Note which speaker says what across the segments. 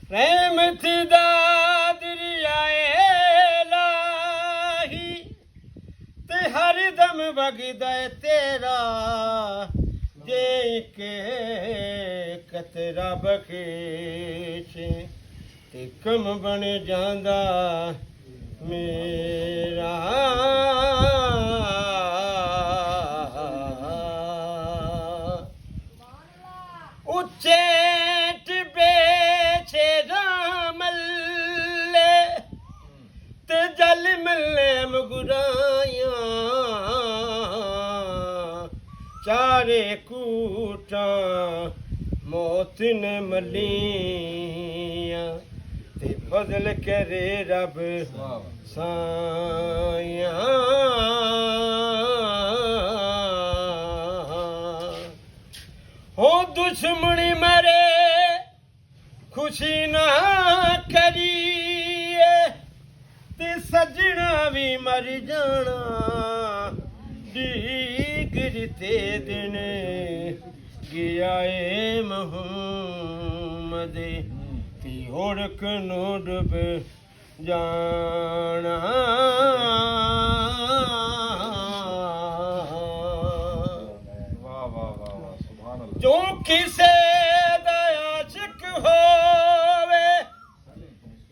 Speaker 1: ਰਹਿਮਤ ਦਾ ਦਰਿਆਏ ਲਾਹੀ ਤੇ ਹਰ ਦਮ ਵਗਦਾ ਤੇਰਾ ਜੇ ਕੇ ਕਤਰਾ ਬਖਸ਼ ਤੇ ਕਮ ਬਣ ਜਾਂਦਾ ਮੇਰਾ ਉੱਚੇ ਟਿਬੇ ਮੱਲੇ ਤੇ ਜਲ ਮੱਲੇ ਮੁਗਰਾਇਆ ਚਾਰੇ ਕੂਟਾਂ ਮੌਤ ਨੇ ਮਲੀਆਂ ਤੇ ਫਜ਼ਲ ਕਰੇ ਰੱਬ ਸਾਇਆ ਹੋ ਦੁਸ਼ਮਣੀ ਮਰੇ ਖੁਸ਼ੀ ਨਾ ਕਰੀਏ ਤੇ ਸਜਣਾ ਵੀ ਮਰ ਜਾਣਾ ਡੀਗਰ ਤੇ ਦਿਨ ਗਿਆ ਏ ਮੁਹੰਮਦ ਤੀ ਹੋੜਕ ਨੂੰ ਡੁੱਬ ਜਾਣਾ
Speaker 2: ਵਾਹ ਵਾਹ ਵਾਹ ਵਾਹ ਸੁਭਾਨ ਅੱਲਾਹ
Speaker 1: ਜੋ ਕਿਸੇ ਦਾ ਆਸ਼ਿਕ ਹੋਵੇ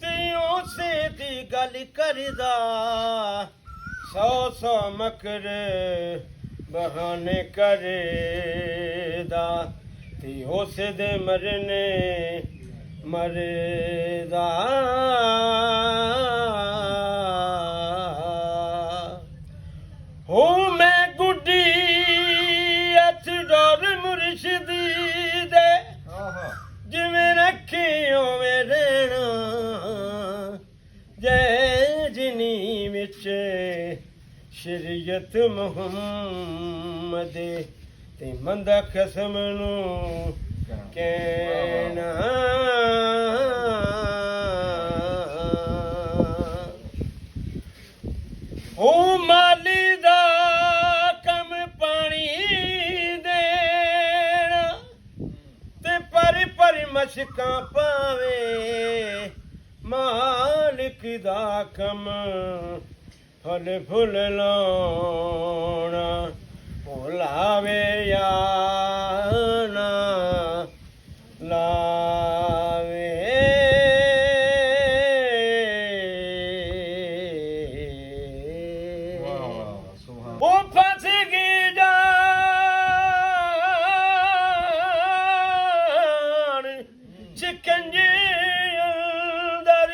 Speaker 1: ਤੇ ਉਸੇ ਦੀ ਗੱਲ ਕਰਦਾ ਸੌ ਸੌ ਮਕਰ ਬਹਾਨੇ ਕਰਦਾ ਤੇ ਉਸੇ ਦੇ ਮਰਨੇ ਮਰਦਾ ਹੋ ਮੈਂ ਗੁੱਡੀ ਅੱਠ ਡੋਰ ਮੁਰਸ਼ਦੀ ਦੇ ਜਿਵੇਂ ਰੱਖੀ ਉਵੇਂ ਰਹਿਣਾ ਜੈ ਜਿਨੀ ਵਿੱਚ ਸ਼ਰੀਅਤ ਮੁਹੰਮਦ ਤੇ ਮੰਦਾ ਖਸਮ ਨੂੰ ਕਹਿਣਾ ਉਹ ਮਾਲੀ ਦਾ ਕੰਮ ਪਾਣੀ ਦੇਣਾ ਤੇ ਪਰ ਮਸ਼ਕਾਂ ਪਾਵੇ ਮਾਲਿਕ ਦਾ ਕੰਮ ਫਲ ਫੁੱਲ ਲਾਉਣਾ ਭੁਲਾਵੇ ਯਾ ਨਾ ਲਾਵੇ ਉਹ ਫਸ ਗਈ ਜਾਨ ਚਿਕੰਜੇ ਅੰਦਰ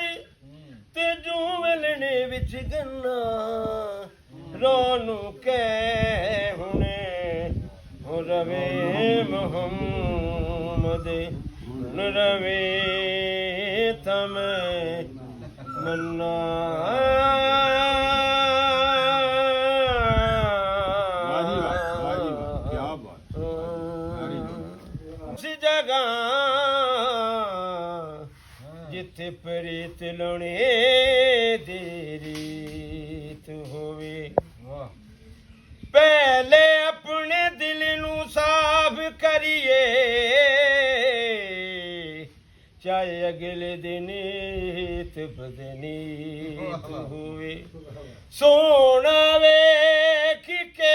Speaker 1: ਤੇ ਜੂ ਮਿਲਣੇ ਵਿੱਚ ਗੰਨਾ ਰੋਨੂੰ ਕਹਿ ਹੁਣੇ ਹੋ ਰਵੇ ਮੁਹੰਮਦ ਹੁਣ ਰਵੇ ਤਮ ਮੰਨਾ ਜਗਾ ਜਿੱਥੇ ਪ੍ਰੀਤ ਲਾਉਣੇ ਦੀ ਰੀਤ ਹੋਵੇ ਪਹਿਲੇ ਆਪਣੇ ਦਿਲ ਨੂੰ ਸਾਫ਼ ਕਰੀਏ ਚਾਹੇ ਅਗਲੇ ਦਿਨ ਈਤ ਬਦਨੀਤ ਹੋਵੇ ਸੋਹਣਾ ਵੇਖ ਕੇ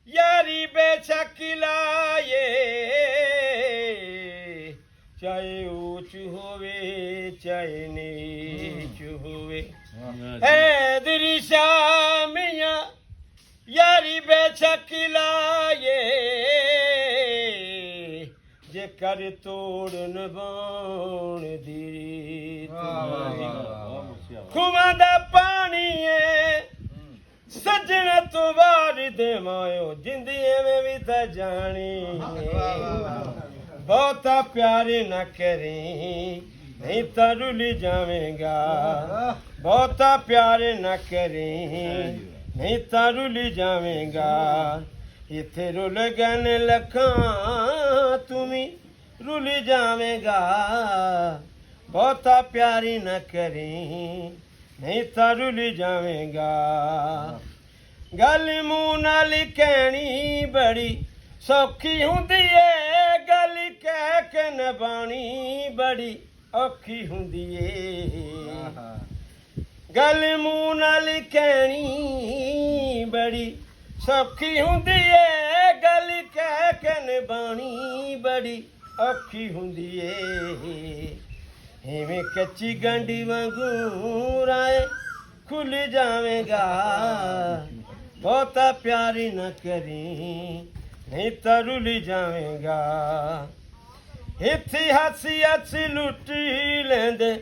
Speaker 1: ਯਾਰੀ ਬੇਸ਼ੱਕ ਲਾਏ ਚਾਹੇ ਉੱਚ ਹੋਵੇ ਚਾਹੇ ਨੀਚ ਹੋਵੇ ਹੈਦਰੀ ਸ਼ਾਮੀਆਂ ਯਾਰੀ ਬੇਸ਼ੱਕ ਲਾਏ ਜੇ ਕਰ ਤੋੜਨ ਬਾਣ ਦੀ ਰੀਤ ਖੂਹਾਂ ਦਾ ਪਾਣੀ ਏ ਸੱਜਣ ਤੋਂ ਵਾਰ ਦੇ ਮਾਇਓ ਜਿੰਦੀ ਐਵੇਂ ਵੀ ਤਾਂ ਜਾਣੀ ਬਹੁਤਾ ਪਿਆਰੇ ਨਾ ਕਰੀ ਨਹੀਂ ਤਾਂ ਰੁੱਲ ਜਾਵੇਂਗਾ ਬਹੁਤਾ ਪਿਆਰੇ ਨਾ ਕਰੀ ਨਹੀਂ ਤਾਂ ਰੁੱਲ ਜਾਵੇਂਗਾ ਇੱਥੇ ਰੁੱਲ ਗਏ ਲੱਖਾਂ ਤੂੰ ਵੀ ਰੁੱਲ ਜਾਵੇਂਗਾ ਬਹੁਤਾ ਪਿਆਰੀ ਨਾ ਕਰੀ ਨਹੀਂ ਤਾਂ ਰੁੱਲ ਜਾਵੇਂਗਾ ਗੱਲ ਮੂੰਹ ਨਾਲ ਕਹਿਣੀ ਬੜੀ ਸੌਖੀ ਹੁੰਦੀ ਏ ਗੱਲ ਕਹਿ ਕੇ ਨਿਭਾਉਣੀ ਬੜੀ ਔਖੀ ਹੁੰਦੀ ਏ ਗੱਲ ਮੂੰਹ ਨਾਲ ਕਹਿਣੀ ਬੜੀ ਸੌਖੀ ਹੁੰਦੀ ਏ ਗੱਲ ਕਹਿ ਕੇ ਨਿਭਾਉਣੀ ਬੜੀ ਔਖੀ ਹੁੰਦੀ ਏ ਐਵੇਂ ਕੱਚੀ ਗੰਢੀ ਵਾਂਗੂ ਰਾਏ ਖੁੱਲ ਜਾਵੇਗਾ ਬਹੁਤਾ ਪਿਆਰੀ ਨਾ ਕਰੀ ਨਹੀਂ ਤਾਂ ਰੁੱਲ ਜਾਵੇਗਾ ਇੱਥੇ ਹੱਸੀ ਹੱਸੀ ਲੁੱਟੀ ਲੈਂਦੇ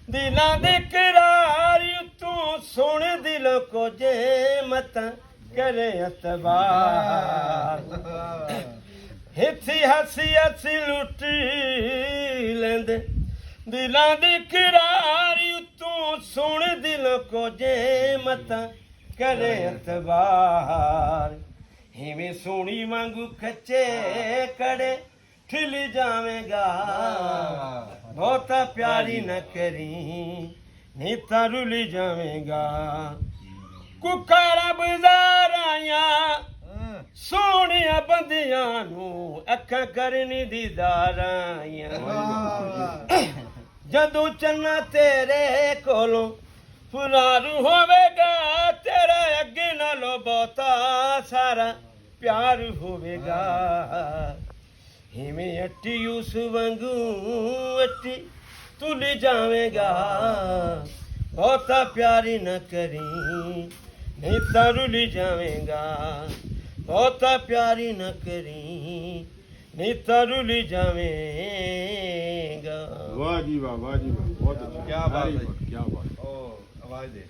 Speaker 1: ਦਿਲਾਂ ਦੇ ਕਰਾਰ ਤੂੰ ਸੁਣ ਦਿਲੋਂ ਕੋ ਜੇ ਮਤਾਂ ਕਰੇ ਅਤਬਾਰ ਇੱਥੇ ਹੱਸੀ ਹੱਸੀ ਲੁੱਟੀ ਲੈਂਦੇ ਦਿਲਾਂ ਦੇ ਕਰਾਰ ਤੂੰ ਸੁਣ ਦਿਲੋਂ ਕੋ ਜੇ ਮਤਾਂ ਕਰੇ ਅਤਬਾਰ ਐਵੇਂ ਸੋਹਣੀ ਵਾਂਗੂ ਖੱਚੇ ਕੜੇ ਖਿਲ ਜਾਵੇਗਾ ਬਹੁਤਾ ਪਿਆਰੀ ਨਾ ਕਰੀ ਨਹੀਂ ਤਾਂ ਰੁੱਲ ਜਾਵੇਗਾ ਕੁਕਾਰਾ ਬਜ਼ਾਰਾਂ ਸੋਹਣਿਆਂ ਬੰਦਿਆਂ ਨੂੰ ਅੱਖਾਂ ਕਰਨੀ ਦੀਦਾਰਾਂ ਜਦੋਂ ਚੰਨਾ ਤੇਰੇ ਕੋਲੋਂ ਫਰਾਰ ਹੋਵੇਗਾ ਤੇਰਾ ਅੱਗੇ ਨਾਲੋਂ ਬਹੁਤਾ ਸਾਰਾ ਪਿਆਰ ਹੋਵੇਗਾ ਐਵੇਂ ਅੱਟੀ ਉਸ ਵਾਂਗੂ ਅੱਟੀ ਤੁਲ ਜਾਵੇਗਾ ਬਹੁਤਾ ਪਿਆਰੀ ਨਾ ਕਰੀ ਨਹੀਂ ਤਾਂ ਰੁੱਲ ਜਾਵੇਗਾ ਬਹੁਤਾ ਪਿਆਰੀ ਨਾ ਕਰੀ ਨਹੀਂ ਤਾਂ ਰੁੱਲ ਜਾਵੇਗਾ
Speaker 2: ਵਾਹ ਜੀ ਵਾਹ, ਵਾਹ ਜੀ ਵਾਹ, ਬਹੁਤ ਅੱਛਾ।
Speaker 3: क्या बात है।
Speaker 2: ਕੀ ਬਾਤ।
Speaker 3: ओ आवाज दे